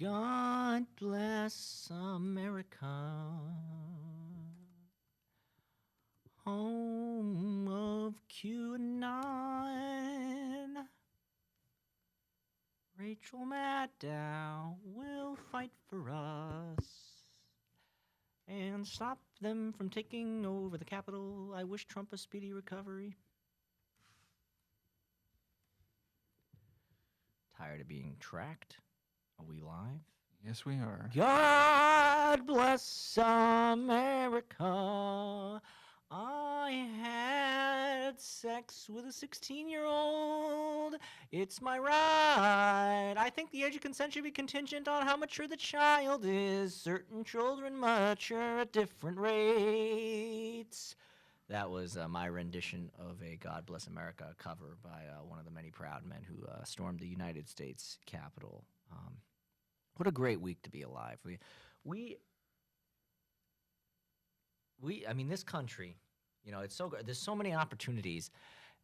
God bless America, home of QAnon. Rachel Maddow will fight for us and stop them from taking over the Capitol. I wish Trump a speedy recovery. Tired of being tracked? Are we live? Yes, we are. God bless America. I had sex with a 16-year-old. It's my right. I think the age of consent should be contingent on how mature the child is. Certain children mature at different rates. That was my rendition of a God Bless America cover by one of the many proud men who stormed the United States Capitol. What a great week to be alive. I mean, this country, it's so good. There's so many opportunities.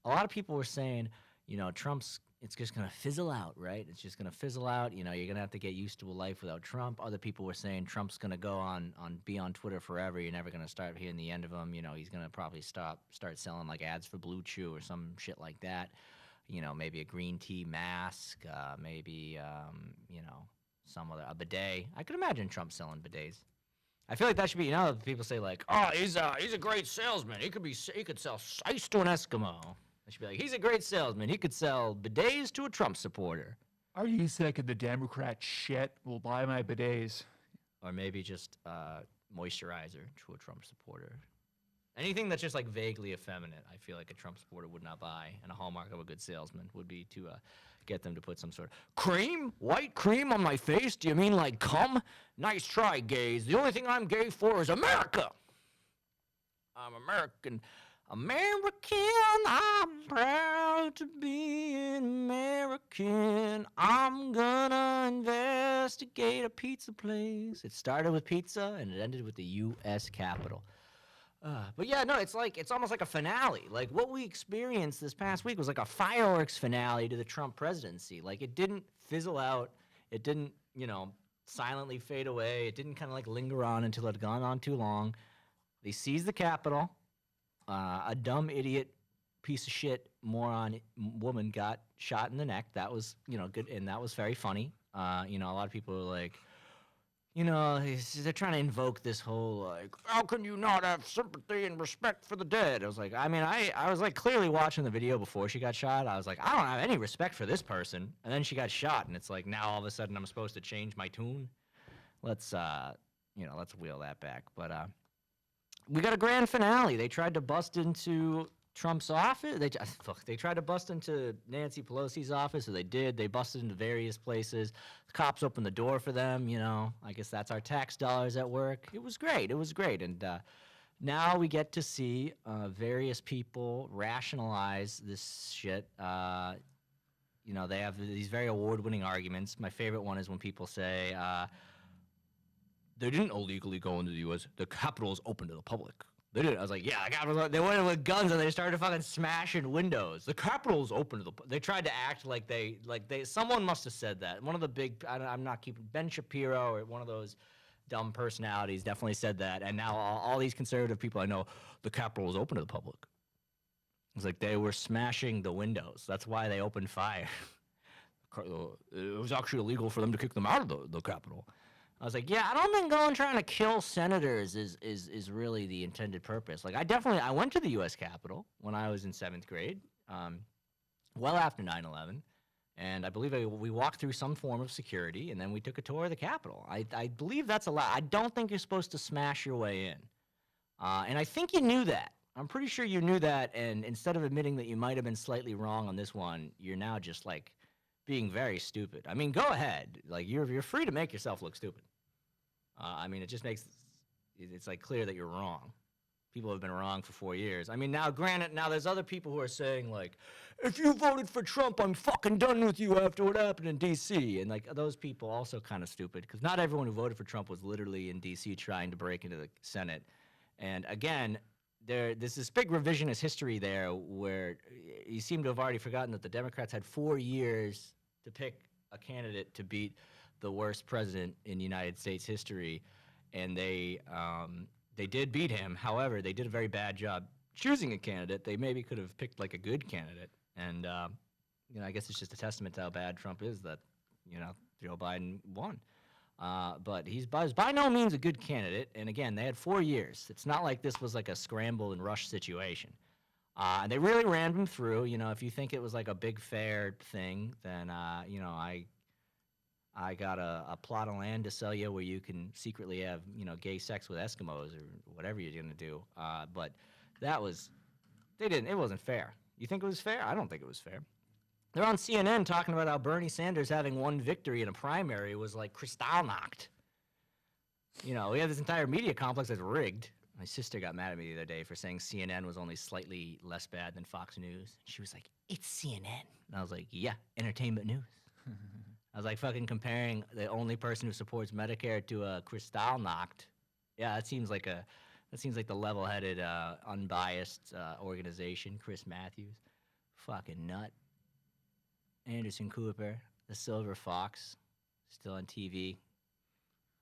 A lot of people were saying, it's just going to fizzle out, right? It's just going to fizzle out. You're going to have to get used to a life without Trump. Other people were saying Trump's going to go be on Twitter forever. You're never going to start hearing the end of him. He's going to probably start selling like ads for Blue Chew or some shit like that. Maybe a green tea mask, maybe, a bidet. I could imagine Trump selling bidets. I feel like that should be, people say like, oh, he's a great salesman. He could sell ice to an Eskimo. I should be like, he's a great salesman. He could sell bidets to a Trump supporter. Are you sick of the Democrat shit? We'll buy my bidets. Or maybe just moisturizer to a Trump supporter. Anything that's just like vaguely effeminate, I feel like a Trump supporter would not buy, and a hallmark of a good salesman would be to get them to put some sort of cream, white cream on my face. Do you mean like cum? Nice try, gays. The only thing I'm gay for is America. I'm American. I'm proud to be an American. I'm gonna investigate a pizza place. It started with pizza and it ended with the U.S. Capitol. But yeah, no, it's almost like a finale. Like what we experienced this past week was like a fireworks finale to the Trump presidency. Like it didn't fizzle out. It didn't, silently fade away. It didn't kind of like linger on until it had gone on too long. They seized the Capitol. A dumb idiot piece of shit moron woman got shot in the neck. That was, good, and that was very funny. A lot of people were like, they're trying to invoke this whole, like, how can you not have sympathy and respect for the dead? I was like, I was, like, clearly watching the video before she got shot. I was like, I don't have any respect for this person. And then she got shot, and it's like, now all of a sudden I'm supposed to change my tune? Let's wheel that back. But we got a grand finale. They tried to bust into Trump's office. They tried to bust into Nancy Pelosi's office, so they did. They busted into various places. The cops opened the door for them, I guess that's our tax dollars at work. It was great. And now we get to see various people rationalize this shit. They have these very award-winning arguments. My favorite one is when people say, they didn't illegally go into the U.S. The Capitol is open to the public. They did. I was like, yeah, the Capitol. They went in with guns and they started fucking smashing windows. The Capitol is open to the. They tried to act like they. Someone must have said that. One of the big. I'm not keeping Ben Shapiro or one of those dumb personalities definitely said that. And now all these conservative people I know, the Capitol is open to the public. It's like they were smashing the windows. That's why they opened fire. It was actually illegal for them to kick them out of the Capitol. I was like, yeah, I don't think going trying to kill senators is really the intended purpose. Like, I went to the U.S. Capitol when I was in 7th grade, well after 9/11, and I believe we walked through some form of security, and then we took a tour of the Capitol. I believe that's allowed. I don't think you're supposed to smash your way in, and I think you knew that. I'm pretty sure you knew that, and instead of admitting that you might have been slightly wrong on this one, you're now just, like, being very stupid. I mean, go ahead. Like, you're free to make yourself look stupid. It just makes it's like clear that you're wrong. People have been wrong for 4 years. I mean, now granted, there's other people who are saying like, if you voted for Trump, I'm fucking done with you after what happened in D.C. And like those people also kind of stupid because not everyone who voted for Trump was literally in D.C. trying to break into the Senate. And again, there's this big revisionist history there where you seem to have already forgotten that the Democrats had 4 years to pick a candidate to beat the worst president in United States history, and they did beat him. However, they did a very bad job choosing a candidate. They maybe could have picked like a good candidate, and I guess it's just a testament to how bad Trump is that Joe Biden won. But he's by no means a good candidate. And again, they had 4 years. It's not like this was like a scramble and rush situation. And they really rammed him through. If you think it was like a big fair thing, then I got a plot of land to sell you where you can secretly have gay sex with Eskimos or whatever you're gonna do. But it wasn't fair. You think it was fair? I don't think it was fair. They're on CNN talking about how Bernie Sanders having one victory in a primary was like kristallnacht. We have this entire media complex that's rigged. My sister got mad at me the other day for saying CNN was only slightly less bad than Fox News. She was like, "It's CNN." And I was like, "Yeah, entertainment news." I was like, fucking comparing the only person who supports Medicare to a kristallnacht. Yeah, that seems like the level-headed, unbiased organization. Chris Matthews, fucking nut. Anderson Cooper, the Silver Fox, still on TV.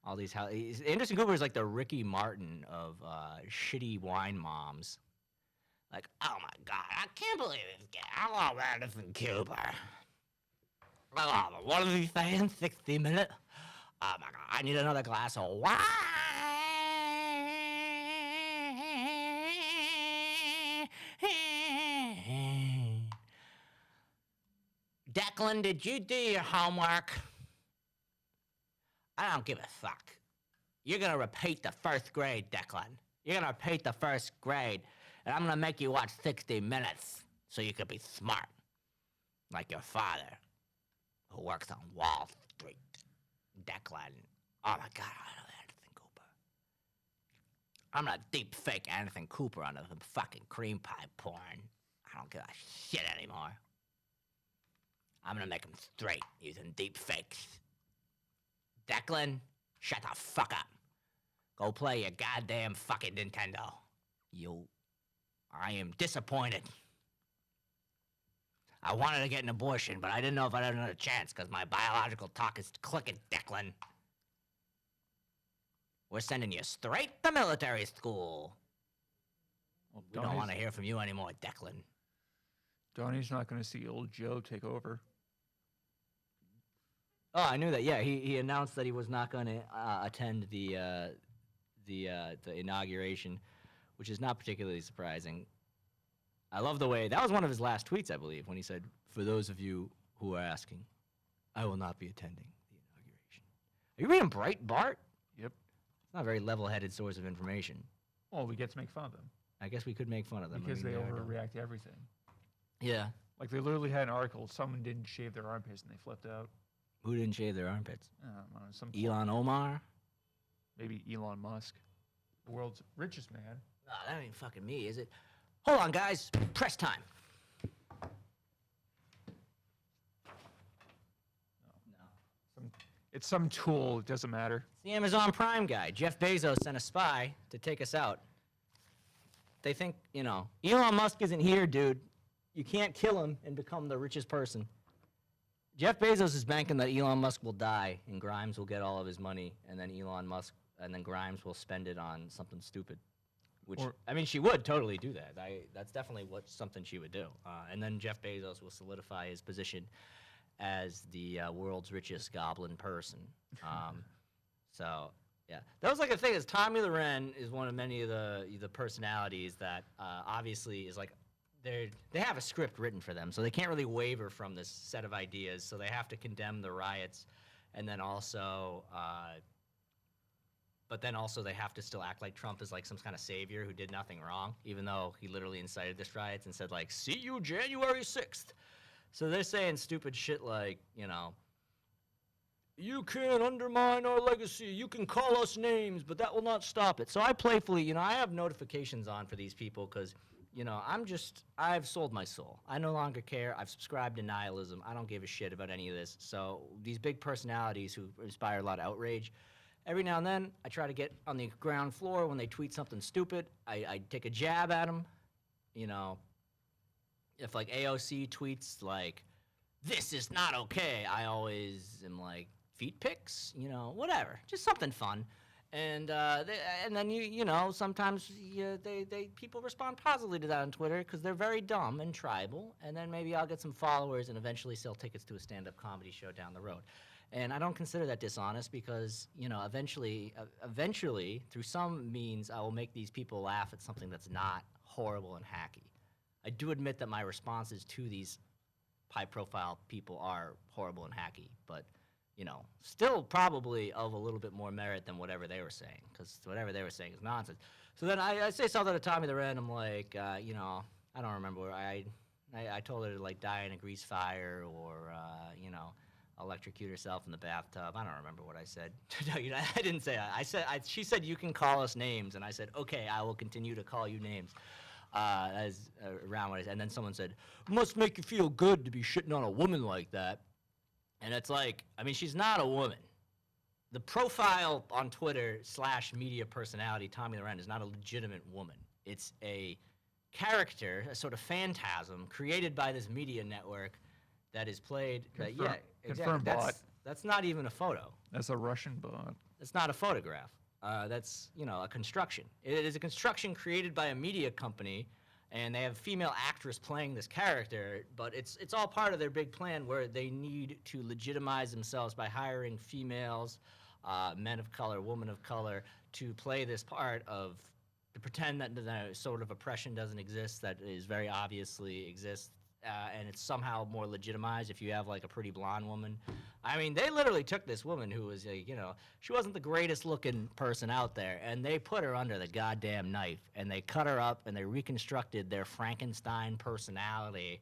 All these Anderson Cooper is like the Ricky Martin of shitty wine moms. Like, oh my god, I can't believe this guy. I love Anderson Cooper. Oh, what are they saying? 60 minutes? Oh my god, I need another glass of wine. Declan, did you do your homework? I don't give a fuck. You're gonna repeat the first grade, Declan. You're gonna repeat the first grade, and I'm gonna make you watch 60 minutes so you can be smart. Like your father, who works on Wall Street. Declan. Oh my god, I know Anderson Cooper. I'm gonna deep fake Anderson Cooper onto some fucking cream pie porn. I don't give a shit anymore. I'm gonna make him straight using deep fakes. Declan, shut the fuck up. Go play your goddamn fucking Nintendo. I am disappointed. I wanted to get an abortion, but I didn't know if I'd have another chance because my biological clock is clicking, Declan. We're sending you straight to military school. Well, We don't want to hear from you anymore, Declan. Donnie's not going to see old Joe take over. Oh, I knew that. Yeah, he announced that he was not going to attend the inauguration, which is not particularly surprising. I love the way that was one of his last tweets, I believe, when he said, "For those of you who are asking, I will not be attending the inauguration." Are you reading Breitbart? Yep. It's not a very level-headed source of information. Well, we get to make fun of them. I guess we could make fun of them. Because they overreact to everything. Yeah. Like, they literally had an article, someone didn't shave their armpits and they flipped out. Who didn't shave their armpits? I don't know, some Elon Omar? Maybe Elon Musk, the world's richest man. No, that ain't fucking me, is it? Hold on, guys. Press time. No. It's some tool. It doesn't matter. It's the Amazon Prime guy. Jeff Bezos sent a spy to take us out. They think, Elon Musk isn't here, dude. You can't kill him and become the richest person. Jeff Bezos is banking that Elon Musk will die and Grimes will get all of his money, and then Grimes will spend it on something stupid. Which, she would totally do that. That's definitely something she would do. And then Jeff Bezos will solidify his position as the world's richest goblin person. So, yeah. That was like a thing, is Tommy Loren is one of many of the personalities that obviously is like, they have a script written for them, so they can't really waver from this set of ideas, so they have to condemn the riots, and then also... But then also they have to still act like Trump is like some kind of savior who did nothing wrong, even though he literally incited this riots and said like, "See you January 6th." So they're saying stupid shit like, you can't undermine our legacy. You can call us names, but that will not stop it. So I playfully, I have notifications on for these people because, I've sold my soul. I no longer care. I've subscribed to nihilism. I don't give a shit about any of this. So these big personalities who inspire a lot of outrage, every now and then, I try to get on the ground floor when they tweet something stupid. I take a jab at them. If like AOC tweets like, this is not okay, I always am like, feet pics, whatever, just something fun. And and then sometimes they people respond positively to that on Twitter because they're very dumb and tribal, and then maybe I'll get some followers and eventually sell tickets to a stand-up comedy show down the road. And I don't consider that dishonest because eventually through some means I will make these people laugh at something that's not horrible and hacky. I do admit that my responses to these high-profile people are horrible and hacky, but still probably of a little bit more merit than whatever they were saying, because whatever they were saying is nonsense. So then I say something to Tommy the Red, I'm like, I don't remember where I told her to like die in a grease fire or electrocute herself in the bathtub. I don't remember what I said. No, I didn't say that. She said you can call us names, and I said okay, I will continue to call you names. As around what I said, and then someone said, "Must make you feel good to be shitting on a woman like that." And it's like, I mean, she's not a woman. The profile on Twitter / media personality, Tommy the Ren, is not a legitimate woman. It's a character, a sort of phantasm created by this media network that is played. Yeah, exactly. Confirmed bot. That's not even a photo. That's a Russian bot. It's not a photograph. That's a construction. It is a construction created by a media company, and they have a female actress playing this character, but it's all part of their big plan where they need to legitimize themselves by hiring females, men of color, women of color, to play this part to pretend that the sort of oppression doesn't exist that is very obviously exists. And it's somehow more legitimized if you have like a pretty blonde woman. I mean, they literally took this woman who was, she wasn't the greatest looking person out there, and they put her under the goddamn knife, and they cut her up, and they reconstructed their Frankenstein personality.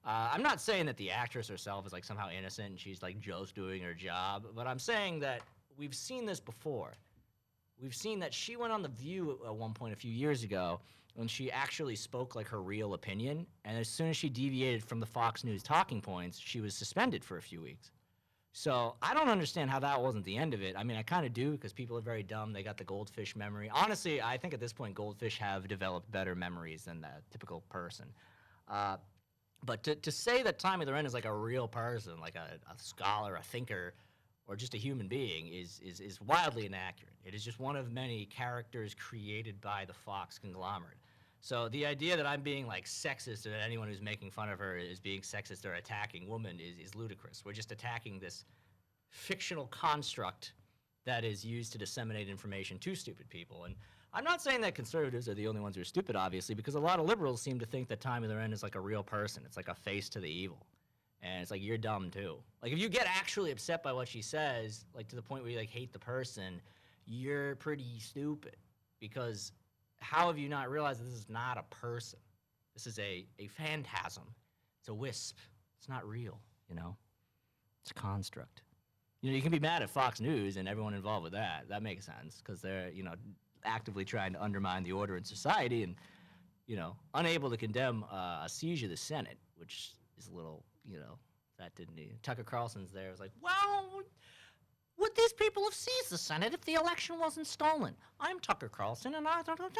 I'm not saying that the actress herself is like somehow innocent and she's like just doing her job, but I'm saying that we've seen this before. We've seen that she went on The View at one point a few years ago when she actually spoke like her real opinion, and as soon as she deviated from the Fox News talking points, she was suspended for a few weeks. So I don't understand how that wasn't the end of it. I mean, I kind of do because people are very dumb. They got the goldfish memory. Honestly, I think at this point goldfish have developed better memories than the typical person. But to say that Tommy the Ren is like a real person, like a scholar, a thinker, or just a human being is wildly inaccurate. It is just one of many characters created by the Fox conglomerate. So the idea that I'm being like sexist or that anyone who's making fun of her is being sexist or attacking women is ludicrous. We're just attacking this fictional construct that is used to disseminate information to stupid people. And I'm not saying that conservatives are the only ones who are stupid, obviously, because a lot of liberals seem to think that Tommy the Ren is like a real person. It's like a face to the evil. And it's like, you're dumb too. Like, if you get actually upset by what she says, like to the point where you like hate the person, you're pretty stupid. Because how have you not realized that this is not a person? This is a phantasm. It's a wisp. It's not real, It's a construct. You can be mad at Fox News and everyone involved with that. That makes sense because they're, actively trying to undermine the order in society and, unable to condemn a siege of the Senate, which is a little, that didn't need. Tucker Carlson's there. It was like, well, would these people have seized the Senate if the election wasn't stolen? I'm Tucker Carlson, and I don't know.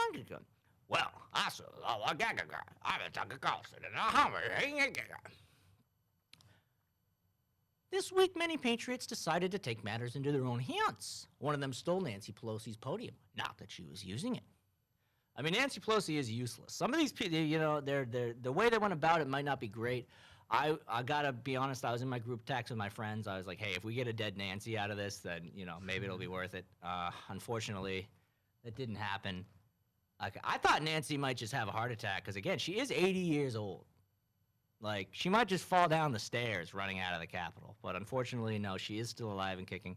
Well, I'm Tucker Carlson, and This week, many patriots decided to take matters into their own hands. One of them stole Nancy Pelosi's podium. Not that she was using it. I mean, Nancy Pelosi is useless. Some of these people, the way they went about it might not be great. I gotta be honest, I was in my group text with my friends. I was like, hey, if we get a dead Nancy out of this, then, maybe it'll be worth it. Unfortunately, that didn't happen. I thought Nancy might just have a heart attack because, again, she is 80 years old. Like, she might just fall down the stairs running out of the Capitol. But unfortunately, no, she is still alive and kicking.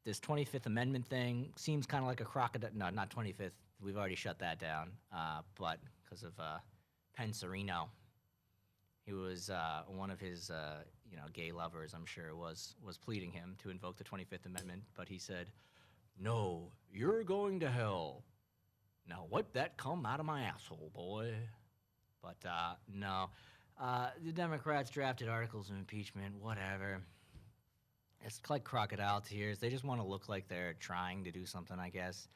This 25th Amendment thing seems kind of like a crocodile. No, not 25th. We've already shut that down. But because of Penn Sereno. He was one of his, gay lovers, I'm sure, was pleading him to invoke the 25th Amendment. But he said, no, you're going to hell. Now wipe that cum out of my asshole, boy. But no. The Democrats drafted articles of impeachment, whatever. It's like crocodile tears. They just want to look like they're trying to do something, I guess.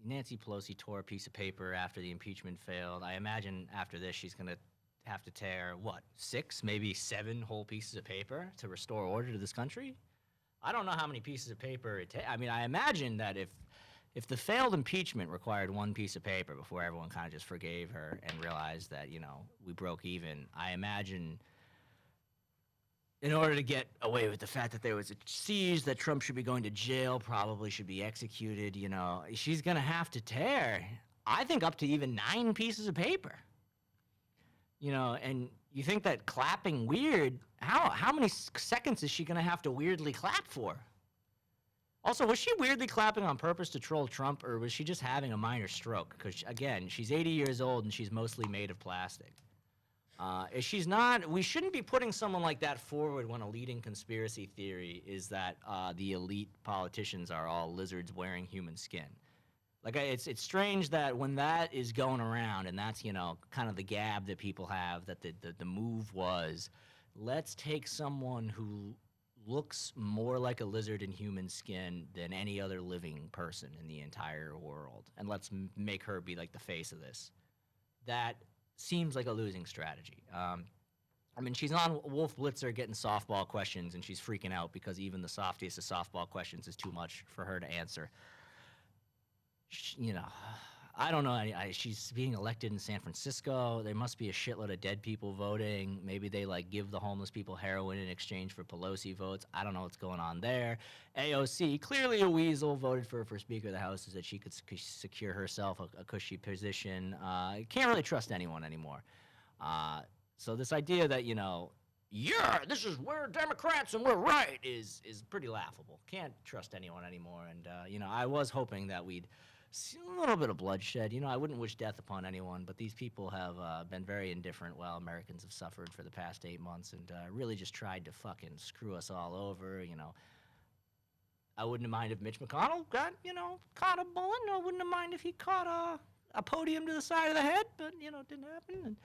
Nancy Pelosi tore a piece of paper after the impeachment failed. I imagine after this she's going to have to tear, what, 6, maybe 7 whole pieces of paper to restore order to this country? I don't know how many pieces of paper it takes. I mean, I imagine that if the failed impeachment required 1 piece of paper before everyone kind of just forgave her and realized that, we broke even, I imagine in order to get away with the fact that there was a siege, that Trump should be going to jail, probably should be executed, she's going to have to tear, I think, up to even 9 pieces of paper. And you think that clapping weird, how many seconds is she going to have to weirdly clap for? Also, was she weirdly clapping on purpose to troll Trump, or was she just having a minor stroke? Because, again, she's 80 years old and she's mostly made of plastic. If she's not, we shouldn't be putting someone like that forward when a leading conspiracy theory is that the elite politicians are all lizards wearing human skin. Like, it's strange that when that is going around, and that's, kind of the gab that people have, that the move was, let's take someone who looks more like a lizard in human skin than any other living person in the entire world, and let's make her be like the face of this. That seems like a losing strategy. I mean, she's on Wolf Blitzer getting softball questions, and she's freaking out because even the softiest of softball questions is too much for her to answer. I don't know. She's being elected in San Francisco. There must be a shitload of dead people voting. Maybe they give the homeless people heroin in exchange for Pelosi votes. I don't know what's going on there. AOC, clearly a weasel, voted for her for Speaker of the House so that she could secure herself a cushy position. Can't really trust anyone anymore. So this idea that, this is we're Democrats and we're right is pretty laughable. Can't trust anyone anymore. And, I was hoping that we'd see a little bit of bloodshed. I wouldn't wish death upon anyone, but these people have been very indifferent while Americans have suffered for the past 8 months and really just tried to fucking screw us all over. I wouldn't have minded if Mitch McConnell got, caught a bullet. I wouldn't have minded if he caught a podium to the side of the head, but, it didn't happen. And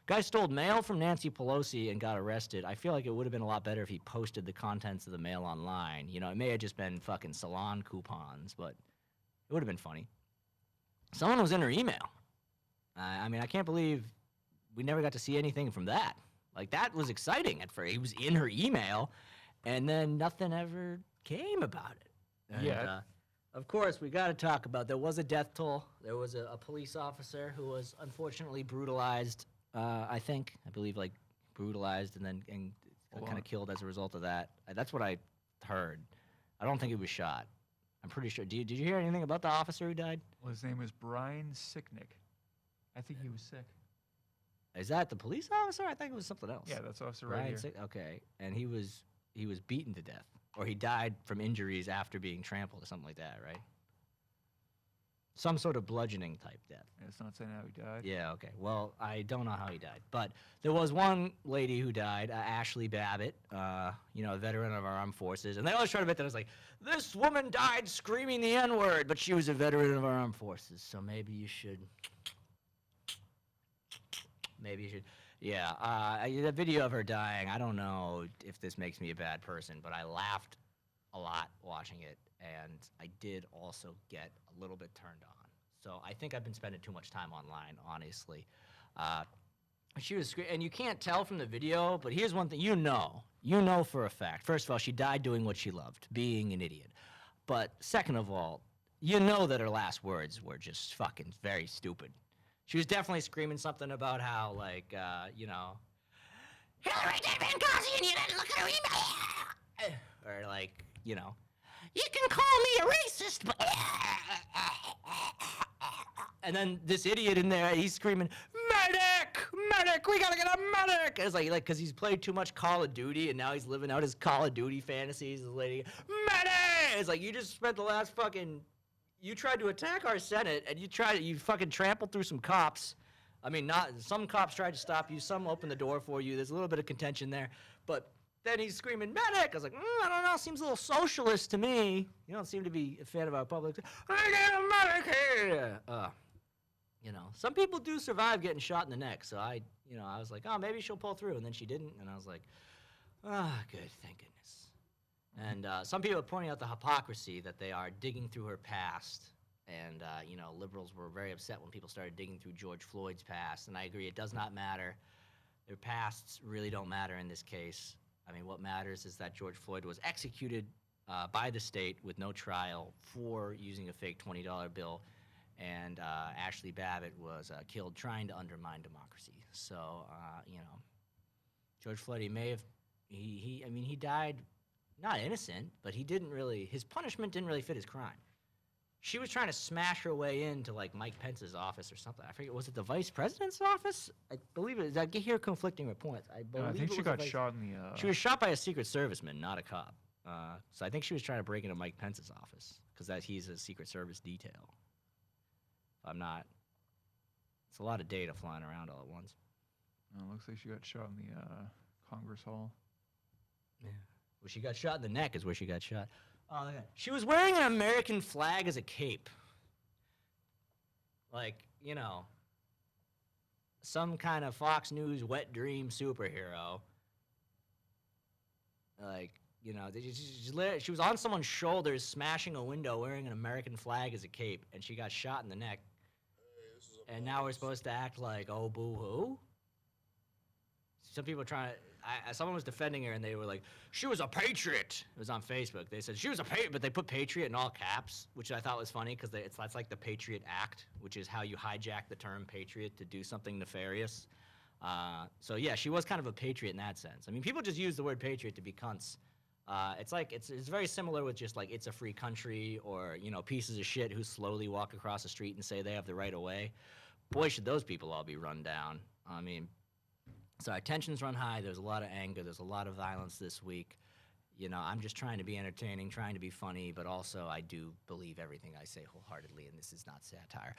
guy stole mail from Nancy Pelosi and got arrested. I feel like it would have been a lot better if he posted the contents of the mail online. It may have just been fucking salon coupons, but it would have been funny. Someone was in her email. I mean, I can't believe we never got to see anything from that. Like, that was exciting at first. He was in her email, and then nothing ever came about it. And, Yeah. Of course, we got to talk about, there was a death toll. There was a police officer who was unfortunately brutalized, I believe, brutalized and then kind of killed as a result of that. That's what I heard. I don't think he was shot. I'm pretty sure. Did you hear anything about the officer who died? Well, his name was Brian Sicknick. I think he was sick. Is that the police officer? I think it was something else. Yeah, that's officer right here. Okay, and he was beaten to death, or he died from injuries after being trampled or something like that, right? Some sort of bludgeoning type death. Yeah, it's not saying how he died. Yeah, okay. Well, I don't know how he died. But there was one lady who died, Ashley Babbitt, a veteran of our armed forces. And they always try to bet that it's like, this woman died screaming the N-word, but she was a veteran of our armed forces. So maybe you should. Yeah, the video of her dying, I don't know if this makes me a bad person, but I laughed a lot watching it. And I did also get a little bit turned on. So I think I've been spending too much time online, honestly. She was, and you can't tell from the video, but here's one thing you know for a fact. First of all, she died doing what she loved, being an idiot. But second of all, you know that her last words were just fucking very stupid. She was definitely screaming something about how, Hillary did Benghazi and you didn't look at her email. Or you can call me a racist, but... And then this idiot in there, he's screaming, medic, we gotta get a medic. It's like, because he's played too much Call of Duty, and now he's living out his Call of Duty fantasies. The lady, medic! It's like, you just spent the last fucking... You tried to attack our Senate, and you fucking trampled through some cops. I mean, some cops tried to stop you, some opened the door for you. There's a little bit of contention there, but... Then he's screaming, medic! I was like, I don't know, seems a little socialist to me. You don't seem to be a fan of our public. I get a medic here! Some people do survive getting shot in the neck, so I was like, maybe she'll pull through, and then she didn't, and I was like, good, thank goodness. And some people are pointing out the hypocrisy that they are digging through her past, and, liberals were very upset when people started digging through George Floyd's past, and I agree, it does not matter. Their pasts really don't matter in this case. I mean, what matters is that George Floyd was executed by the state with no trial for using a fake $20 bill, and Ashley Babbitt was killed trying to undermine democracy. So, George Floyd, he may have, he died not innocent, but his punishment didn't really fit his crime. She was trying to smash her way into like Mike Pence's office or something. I forget. Was it the vice president's office? I believe it is. I hear conflicting reports. I believe I think it she was got shot in the. She was shot by a Secret Serviceman, not a cop. So I think she was trying to break into Mike Pence's office because he's a Secret Service detail. If I'm not. It's a lot of data flying around all at once. Looks like she got shot in the Congress Hall. Yeah. Well, she got shot in the neck. Is where she got shot. Oh, yeah. She was wearing an American flag as a cape. Like, some kind of Fox News wet dream superhero. Like, she was on someone's shoulders smashing a window wearing an American flag as a cape, and she got shot in the neck. And now we're supposed to act like, oh, boo-hoo? Some people are trying to... someone was defending her, and they were like, she was a patriot. It was on Facebook. They said, she was a patriot, but they put patriot in all caps, which I thought was funny because that's like the Patriot Act, which is how you hijack the term patriot to do something nefarious. So, yeah, she was kind of a patriot in that sense. I mean, people just use the word patriot to be cunts. It's very similar with just, like, it's a free country or, pieces of shit who slowly walk across the street and say they have the right of way. Boy, should those people all be run down. I mean... So our tensions run high. There's a lot of anger. There's a lot of violence this week. I'm just trying to be entertaining, trying to be funny, but also I do believe everything I say wholeheartedly, and this is not satire.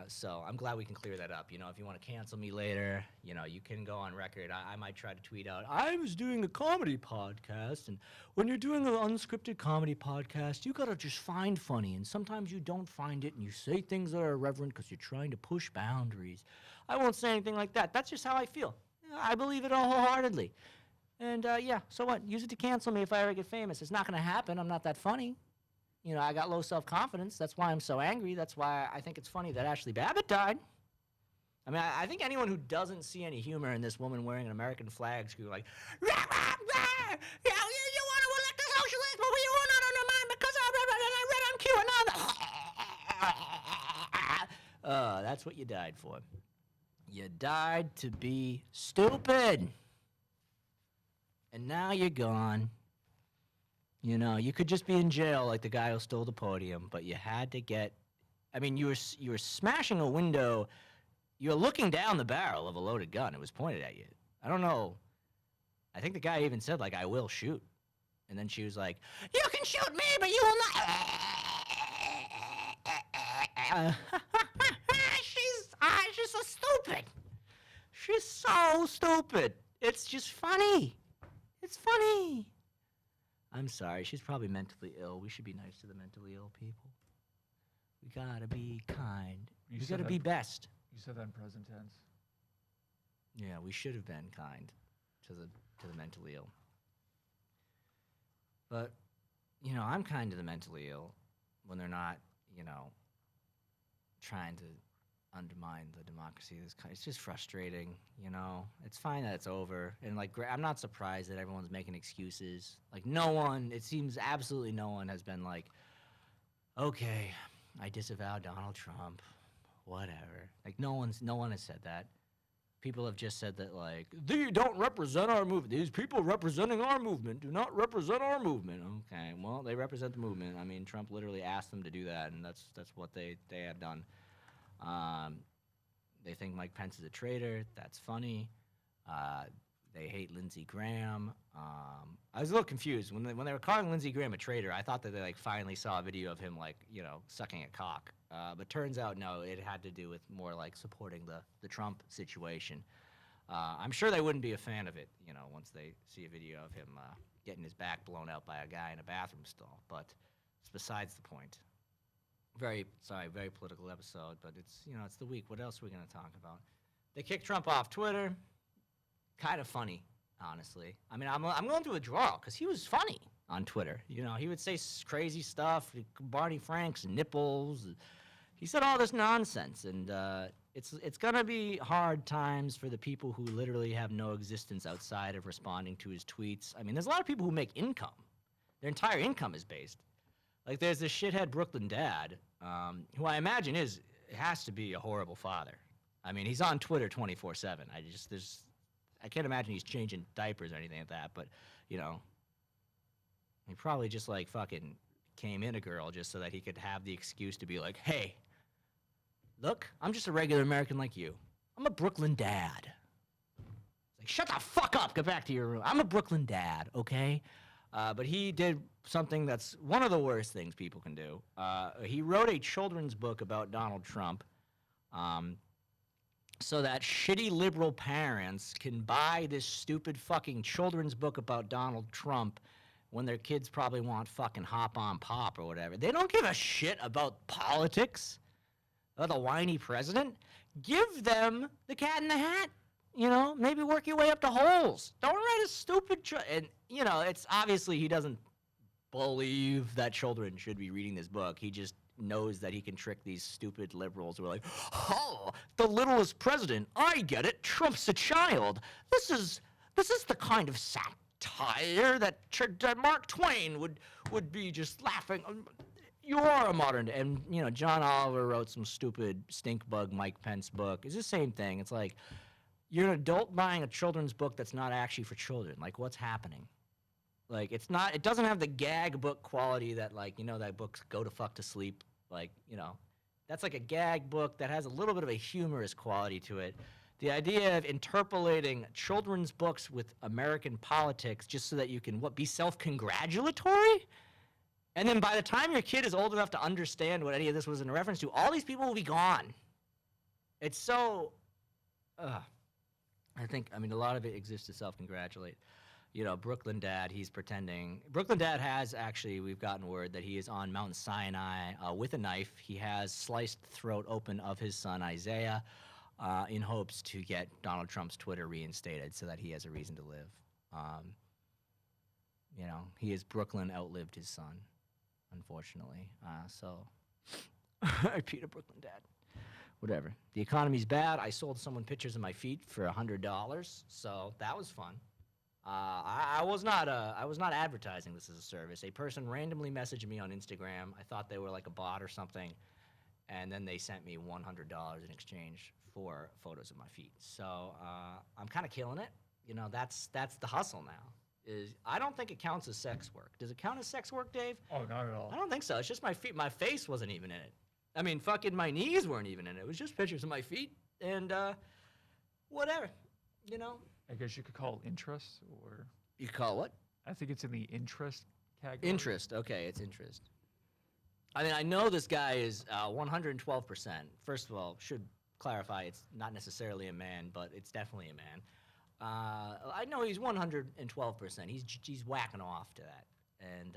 So I'm glad we can clear that up. If you want to cancel me later, you can go on record. I might try to tweet out, I was doing a comedy podcast, and when you're doing an unscripted comedy podcast, you got to just find funny, and sometimes you don't find it, and you say things that are irreverent because you're trying to push boundaries. I won't say anything like that. That's just how I feel. I believe it all wholeheartedly. And, so what? Use it to cancel me if I ever get famous. It's not going to happen. I'm not that funny. I got low self-confidence. That's why I'm so angry. That's why I think it's funny that Ashley Babbitt died. I mean, I think anyone who doesn't see any humor in this woman wearing an American flag screw like, rah, rah, rah. You want to elect a socialist, but we will not undermine because I read on QAnon. That's what you died for. You died to be stupid. And now you're gone. You could just be in jail like the guy who stole the podium, but you had to get... I mean, you were smashing a window. You were looking down the barrel of a loaded gun. It was pointed at you. I don't know. I think the guy even said, like, I will shoot. And then she was like, you can shoot me, but you will not... She's so stupid. She's so stupid. It's just funny. It's funny. I'm sorry. She's probably mentally ill. We should be nice to the mentally ill people. We gotta be kind. We gotta be best. You said that in present tense. Yeah, we should have been kind to the mentally ill. But, I'm kind to the mentally ill when they're not, trying to undermine the democracy of this country. It's just frustrating, It's fine that it's over. And, like, I'm not surprised that everyone's making excuses. Like, it seems absolutely no one has been like, okay, I disavow Donald Trump, whatever. Like, no one has said that. People have just said that, like, they don't represent our movement. These people representing our movement do not represent our movement. Okay, well, they represent the movement. I mean, Trump literally asked them to do that, and that's what they have done. They think Mike Pence is a traitor. That's funny. They hate Lindsey Graham. I was a little confused when they were calling Lindsey Graham a traitor. I thought that they finally saw a video of him sucking a cock. But turns out no, it had to do with more like supporting the Trump situation. I'm sure they wouldn't be a fan of it, once they see a video of him getting his back blown out by a guy in a bathroom stall. But it's besides the point. Very political episode, but it's it's the week. What else are we going to talk about? They kicked Trump off Twitter. Kind of funny, honestly. I mean, I'm going through a draw because he was funny on Twitter. He would say crazy stuff, Barney Frank's nipples. He said all this nonsense, and it's gonna be hard times for the people who literally have no existence outside of responding to his tweets. I mean, there's a lot of people who make income. Their entire income is based. Like there's this shithead Brooklyn dad, who I imagine has to be a horrible father. I mean, he's on Twitter 24/7. I can't imagine he's changing diapers or anything like that. But you know, he probably just like fucking came in a girl just so that he could have the excuse to be like, hey, look, I'm just a regular American like you. I'm a Brooklyn dad. Like, shut the fuck up. Get back to your room. I'm a Brooklyn dad, okay? But he did something that's one of the worst things people can do. He wrote a children's book about Donald Trump, so that shitty liberal parents can buy this stupid fucking children's book about Donald Trump when their kids probably want fucking Hop on Pop or whatever. They don't give a shit about politics, about the whiny president. Give them the Cat in the Hat. You know, maybe work your way up to holes. Don't write a stupid... and, you know, it's obviously he doesn't believe that children should be reading this book. He just knows that he can trick these stupid liberals who are like, oh, the littlest president. I get it. Trump's a child. This is the kind of satire that Mark Twain would be just laughing. You are a modern... And, you know, John Oliver wrote some stupid stink bug Mike Pence book. It's the same thing. It's like... You're an adult buying a children's book that's not actually for children. Like, what's happening? Like, it doesn't have the gag book quality that, like, you know, that book's Go to Fuck to Sleep. Like, you know, that's like a gag book that has a little bit of a humorous quality to it. The idea of interpolating children's books with American politics just so that you can, be self-congratulatory? And then by the time your kid is old enough to understand what any of this was in reference to, all these people will be gone. It's so... I mean, a lot of it exists to self-congratulate. You know, Brooklyn Dad, he's pretending. Brooklyn Dad has actually, we've gotten word that he is on Mount Sinai with a knife. He has sliced the throat open of his son, Isaiah, in hopes to get Donald Trump's Twitter reinstated so that he has a reason to live. You know, Brooklyn outlived his son, unfortunately. So, Peter Brooklyn Dad. Whatever. The economy's bad. I sold someone pictures of my feet for $100, so that was fun. I was not advertising this as a service. A person randomly messaged me on Instagram. I thought they were like a bot or something, and then they sent me $100 in exchange for photos of my feet. So I'm kind of killing it. You know, that's the hustle now. I don't think it counts as sex work. Does it count as sex work, Dave? Oh, not at all. I don't think so. It's just my feet. My face wasn't even in it. I mean, fucking my knees weren't even in it. It was just pictures of my feet and whatever, you know. I guess you could call it interest, or... You could call it what? I think it's in the interest category. Interest. Okay, it's interest. I mean, I know this guy is 112%. First of all, should clarify it's not necessarily a man, but it's definitely a man. I know he's 112%. He's whacking off to that. And,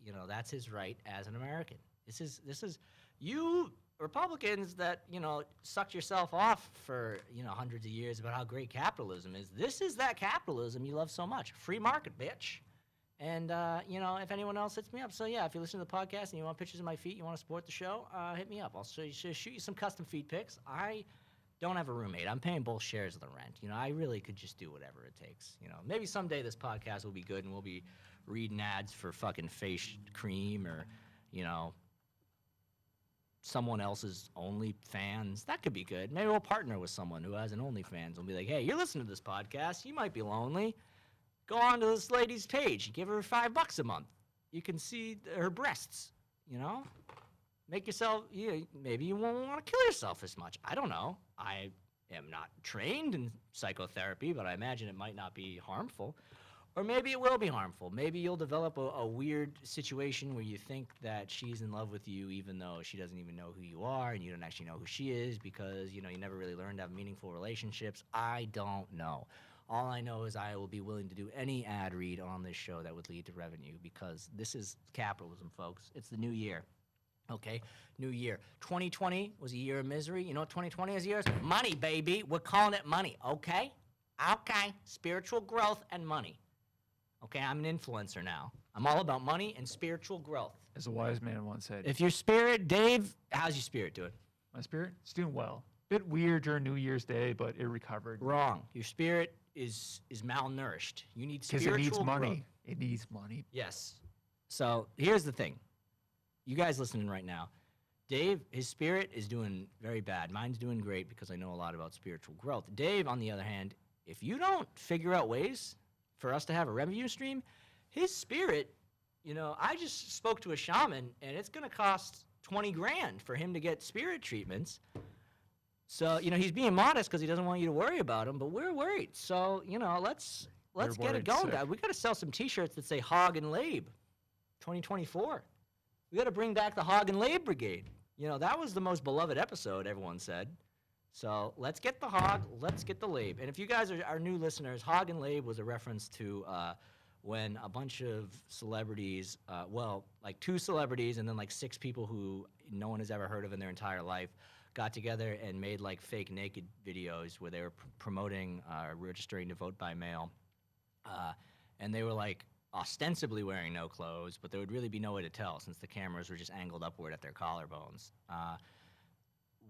you know, that's his right as an American. This is you Republicans that, you know, sucked yourself off for, you know, hundreds of years about how great capitalism is. This is that capitalism you love so much. Free market, bitch. And, you know, if anyone else hits me up. So, yeah, if you listen to the podcast and you want pictures of my feet, you want to support the show, hit me up. I'll shoot you some custom feet pics. I don't have a roommate. I'm paying both shares of the rent. You know, I really could just do whatever it takes. You know, maybe someday this podcast will be good and we'll be reading ads for fucking face cream or, you know, someone else's OnlyFans. That could be good. Maybe we'll partner with someone who has an OnlyFans. We'll be like, hey, you're listening to this podcast. You might be lonely. Go on to this lady's page. Give her $5 a month. You can see her breasts, you know? Make yourself, maybe you won't want to kill yourself as much. I don't know. I am not trained in psychotherapy, but I imagine it might not be harmful. Or maybe it will be harmful. Maybe you'll develop a weird situation where you think that she's in love with you even though she doesn't even know who you are and you don't actually know who she is because, you know, you never really learned to have meaningful relationships. I don't know. All I know is I will be willing to do any ad read on this show that would lead to revenue because this is capitalism, folks. It's the new year. Okay, new year. 2020 was a year of misery. You know what 2020 is a year? Money, baby. We're calling it money, okay? Okay, spiritual growth and money. Okay, I'm an influencer now. I'm all about money and spiritual growth. As a wise man once said. If your spirit, Dave, how's your spirit doing? My spirit? It's doing well. Bit weird during New Year's Day, but it recovered. Wrong. Your spirit is malnourished. You need Because spiritual it needs money. growth. It needs money. Yes. So here's the thing. You guys listening right now, Dave, his spirit is doing very bad. Mine's doing great because I know a lot about spiritual growth. Dave, on the other hand, if you don't figure out ways for us to have a revenue stream, his spirit, I just spoke to a shaman, and it's going to cost 20 grand for him to get spirit treatments. So, he's being modest because he doesn't want you to worry about him, but we're worried. So, let's get it going, guys. We got to sell some T-shirts that say Hog and Labe 2024. We got to bring back the Hog and Labe Brigade. That was the most beloved episode, everyone said. So let's get the Hog, let's get the Labe. And if you guys are new listeners, Hog and Labe was a reference to when a bunch of celebrities, like 2 celebrities and then like 6 people who no one has ever heard of in their entire life, got together and made like fake naked videos where they were promoting registering to vote by mail. And they were like ostensibly wearing no clothes, but there would really be no way to tell since the cameras were just angled upward at their collarbones.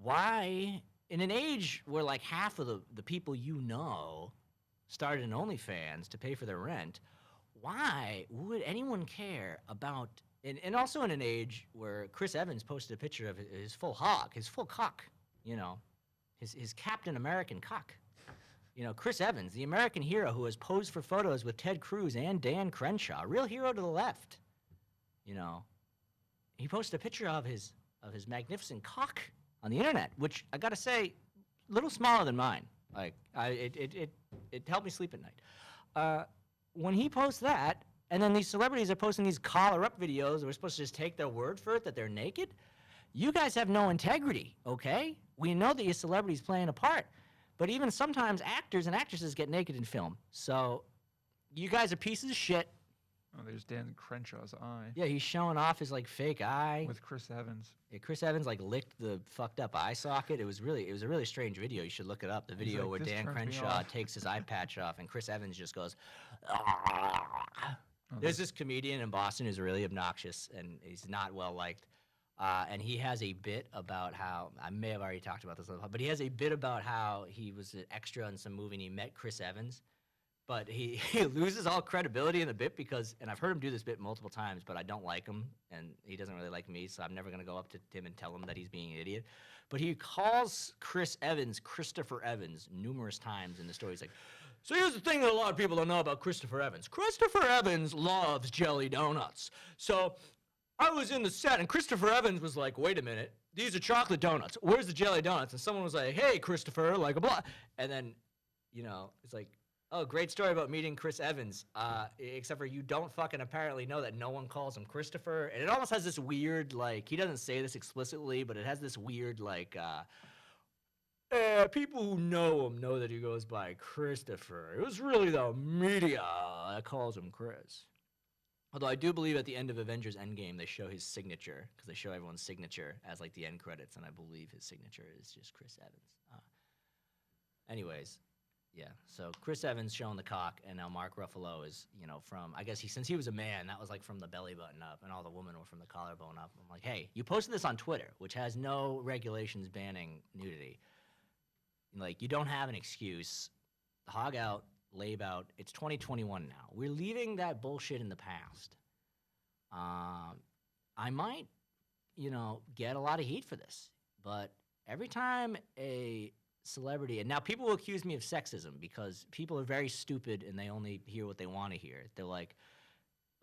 Why, in an age where like half of the people started an OnlyFans to pay for their rent, why would anyone care about, and also in an age where Chris Evans posted a picture of his full hog, his full cock, his Captain American cock. Chris Evans, the American hero who has posed for photos with Ted Cruz and Dan Crenshaw, real hero to the left. He posted a picture of his magnificent cock on the internet, which I gotta say, a little smaller than mine. Like it helped me sleep at night. When he posts that, and then these celebrities are posting these collar-up videos, we're supposed to just take their word for it that they're naked. You guys have no integrity, okay? We know that your celebrity's playing a part. But even sometimes actors and actresses get naked in film. So you guys are pieces of shit. Oh, there's Dan Crenshaw's eye. Yeah, he's showing off his like fake eye. With Chris Evans. Yeah, Chris Evans like licked the fucked up eye socket. It was a really strange video. You should look it up. The video like, where "This Dan turns me Crenshaw off." takes his eye patch off and Chris Evans just goes, Oh, There's this comedian in Boston who's really obnoxious and he's not well liked. And he has a bit about how, I may have already talked about this, but he has a bit about how he was an extra in some movie and he met Chris Evans. But he loses all credibility in the bit because, and I've heard him do this bit multiple times, but I don't like him and he doesn't really like me, so I'm never going to go up to him and tell him that he's being an idiot. But he calls Chris Evans Christopher Evans numerous times in the story. He's like, so here's the thing that a lot of people don't know about Christopher Evans. Christopher Evans loves jelly donuts. So I was in the set, and Christopher Evans was like, wait a minute, these are chocolate donuts. Where's the jelly donuts? And someone was like, hey, Christopher, like a blah. And then, it's like, oh, great story about meeting Chris Evans, except for you don't fucking apparently know that no one calls him Christopher. And it almost has this weird, like, he doesn't say this explicitly, but it has this weird, like, people who know him know that he goes by Christopher. It was really the media that calls him Chris. Although I do believe at the end of Avengers Endgame, they show his signature, because they show everyone's signature as, like, the end credits, and I believe his signature is just Chris Evans. Anyways, yeah, so Chris Evans showing the cock, and now Mark Ruffalo is, from, I guess since he was a man, that was, like, from the belly button up, and all the women were from the collarbone up. I'm like, hey, you posted this on Twitter, which has no regulations banning nudity. Like, you don't have an excuse. Hog out. Labe out. It's 2021 now. We're leaving that bullshit in the past. I might, get a lot of heat for this, but every time a celebrity, and now people will accuse me of sexism because people are very stupid and they only hear what they want to hear. They're like,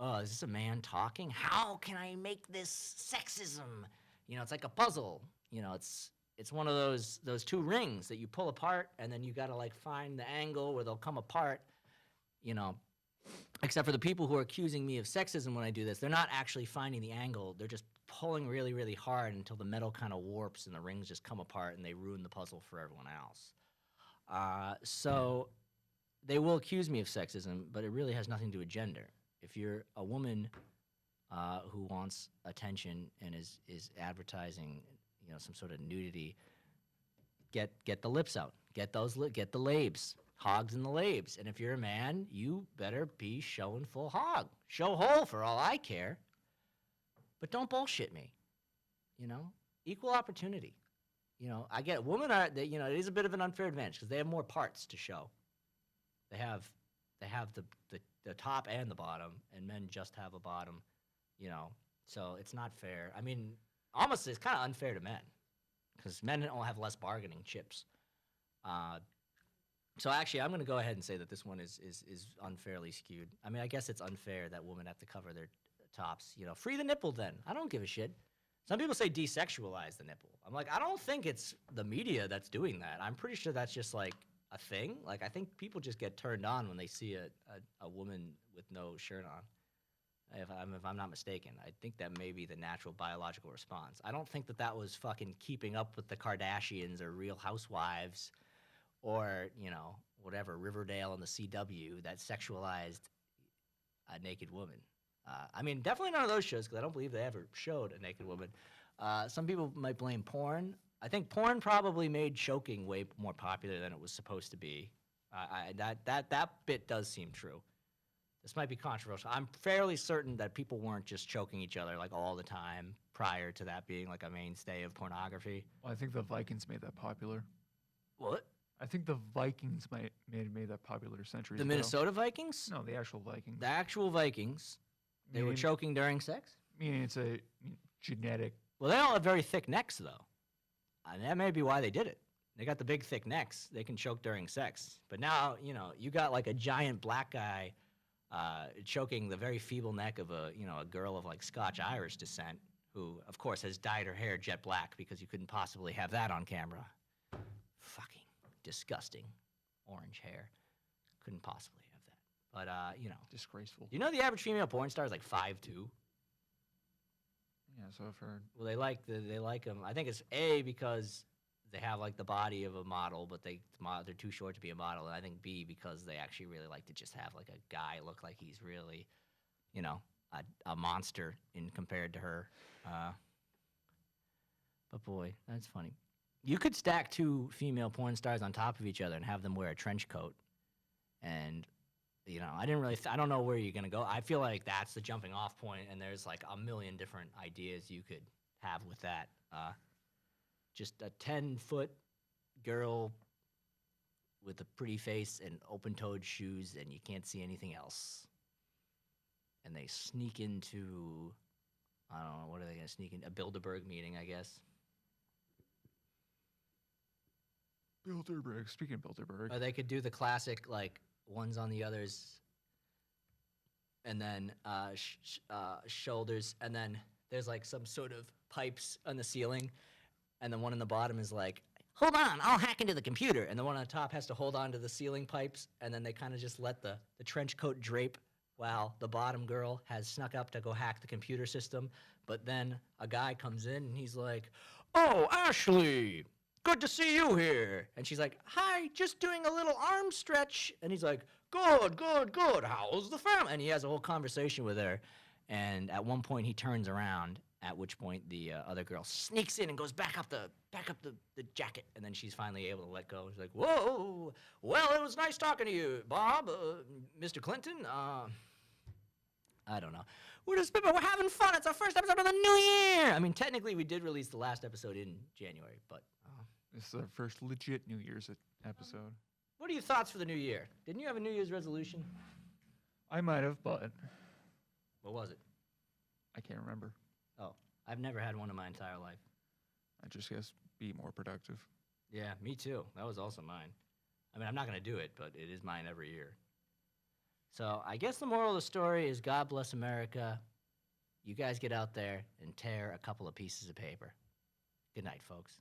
oh, is this a man talking? How can I make this sexism? It's like a puzzle. It's one of those 2 rings that you pull apart, and then you got to, like, find the angle where they'll come apart, Except for the people who are accusing me of sexism when I do this, they're not actually finding the angle. They're just pulling really, really hard until the metal kind of warps and the rings just come apart and they ruin the puzzle for everyone else. So they will accuse me of sexism, but it really has nothing to do with gender. If you're a woman who wants attention and is advertising some sort of nudity, get the lips out, get the labes, hogs and the labes. And if you're a man, you better be showing full hog, show whole for all I care. But don't bullshit me, equal opportunity. I get women are they, it is a bit of an unfair advantage because they have more parts to show. They have the top and the bottom, and men just have a bottom. So it's not fair. I mean, almost it's kind of unfair to men because men don't have less bargaining chips. Uh, so actually, I'm going to go ahead and say that this one is unfairly skewed. I mean, I guess it's unfair that women have to cover their tops. Free the nipple then. I don't give a shit. Some people say desexualize the nipple. I'm like, I don't think it's the media that's doing that. I'm pretty sure that's just like a thing. Like, I think people just get turned on when they see a woman with no shirt on. If I'm not mistaken, I think that may be the natural biological response. I don't think that was fucking Keeping Up with the Kardashians or Real Housewives or, whatever, Riverdale and the CW that sexualized a naked woman. I mean, definitely none of those shows because I don't believe they ever showed a naked woman. Some people might blame porn. I think porn probably made choking way more popular than it was supposed to be. That bit does seem true. This might be controversial. I'm fairly certain that people weren't just choking each other like all the time prior to that being like a mainstay of pornography. Well, I think the Vikings made that popular. What? I think the Vikings made that popular centuries The ago. Minnesota Vikings? No, the actual Vikings. The actual Vikings. They were Meaning- choking during sex? Meaning it's a genetic. Well, they all have very thick necks, though. And that may be why they did it. They got the big, thick necks. They can choke during sex. But now, you got like a giant black guy choking the very feeble neck of a girl of like Scotch-Irish descent who, of course, has dyed her hair jet black because you couldn't possibly have that on camera. Fucking disgusting orange hair. Couldn't possibly have that. But, Disgraceful. the average female porn star is like 5'2". Yeah, so I've heard. Well, they like them. I think it's A, because they have like the body of a model, but they're too short to be a model. And I think B, because they actually really like to just have like a guy look like he's really, a monster compared to her. But boy, that's funny. You could stack two female porn stars on top of each other and have them wear a trench coat. And, I don't know where you're going to go. I feel like that's the jumping off point, and there's like a million different ideas you could have with that. Just a 10-foot girl with a pretty face and open-toed shoes, and you can't see anything else. And they sneak into, I don't know, what are they going to sneak in? A Bilderberg meeting, I guess. Bilderberg. Speaking of Bilderberg. Or they could do the classic, like, ones on the others, and then shoulders, and then there's, like, some sort of pipes on the ceiling, and the one in the bottom is like, hold on, I'll hack into the computer. And the one on the top has to hold on to the ceiling pipes, and then they kind of just let the trench coat drape while the bottom girl has snuck up to go hack the computer system. But then a guy comes in, and he's like, oh, Ashley, good to see you here. And she's like, hi, just doing a little arm stretch. And he's like, good, good, good. How's the family? And he has a whole conversation with her. And at one point, he turns around, at which point the other girl sneaks in and goes back up the jacket. And then she's finally able to let go. She's like, whoa, well, it was nice talking to you, Bob, Mr. Clinton. I don't know. We're having fun. It's our first episode of the new year. I mean, technically, we did release the last episode in January, but... This is our first legit New Year's episode. What are your thoughts for the new year? Didn't you have a New Year's resolution? I might have, but What was it? I can't remember. Oh, I've never had one in my entire life. I just guess be more productive. Yeah, me too. That was also mine. I mean, I'm not going to do it, but it is mine every year. So I guess the moral of the story is God bless America. You guys get out there and tear a couple of pieces of paper. Good night, folks.